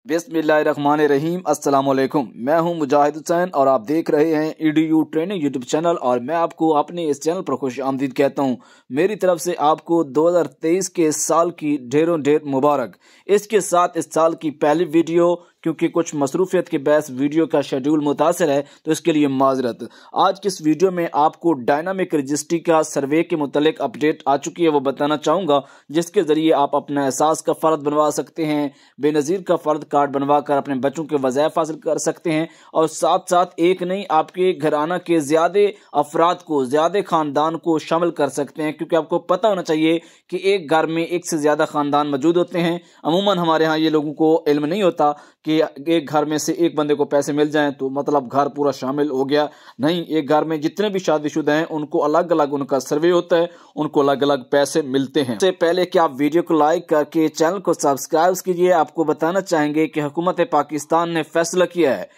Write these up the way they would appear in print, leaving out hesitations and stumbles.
बिस्मिल्लाहिर्रहमानिर्रहीम। अस्सलाम वालेकुम। मैं हूं मुजाहिद हुसैन और आप देख रहे हैं EDU ट्रेनिंग यूट्यूब चैनल और मैं आपको अपने इस चैनल पर खुश आमदीद कहता हूं। मेरी तरफ से आपको 2023 के साल की ढेरों ढेर मुबारक। इसके साथ इस साल की पहली वीडियो, क्योंकि कुछ मसरूफियत के बहस वीडियो का शेड्यूल मुतासर है तो इसके लिए माजरत। आज की इस वीडियो में आपको डायनामिक रजिस्ट्री का सर्वे के मुतल्लिक अपडेट आ चुकी है, वो बताना चाहूँगा, जिसके ज़रिए आप अपना एहसास का फ़र्द बनवा सकते हैं, बेनज़ीर का फ़र्द कार्ड बनवा कर अपने बच्चों के वज़ाइफ हासिल कर सकते हैं और साथ साथ एक नहीं आपके घराना के ज़्यादा अफराद को, ज़्यादा ख़ानदान को शामिल कर सकते हैं, क्योंकि आपको पता होना चाहिए कि एक घर में एक से ज़्यादा ख़ानदान मौजूद होते हैं। अमूमन हमारे यहाँ ये लोगों को इल्म नहीं होता कि एक घर में से एक बंदे को पैसे मिल जाएं तो मतलब घर पूरा शामिल हो गया। नहीं, एक घर में जितने भी शादीशुदा हैं उनको अलग अलग उनका सर्वे होता है, उनको अलग अलग पैसे मिलते हैं। इससे पहले कि आप वीडियो को लाइक करके चैनल को सब्सक्राइब कीजिए, आपको बताना चाहेंगे कि हुकूमत पाकिस्तान ने फैसला किया है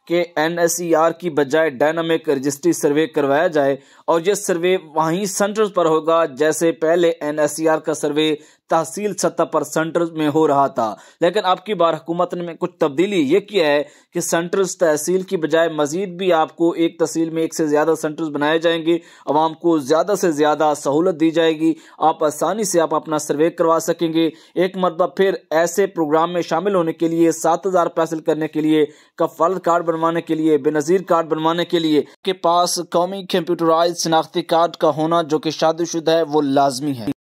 कि NSER की बजाय डायनामिक रजिस्ट्री सर्वे करवाया जाए और ये सर्वे वहीं सेंटर्स पर होगा जैसे पहले NSER का सर्वे तहसील सतह पर सेंटर्स में हो रहा था। लेकिन अब की बार हुकूमत ने कुछ तब्दीली ये किया है कि सेंटर्स तहसील की बजाय मजीद भी आपको एक तहसील में एक से ज़्यादा सेंटर्स बनाए जाएंगे, आवाम को ज़्यादा से ज़्यादा सहूलत दी जाएगी, आप आसानी से आप अपना सर्वे करवा सकेंगे। एक मरतबा फिर ऐसे प्रोग्राम में शामिल होने के लिए, 7,000 हासिल करने के लिए, कफ़ालत कार्ड बनवाने के लिए, बेनज़ीर कार्ड बनवाने के लिए के पास कौमी कंप्यूटराइज शनाख्ती कार्ड का होना जो कि शादीशुदा है वो लाजमी है।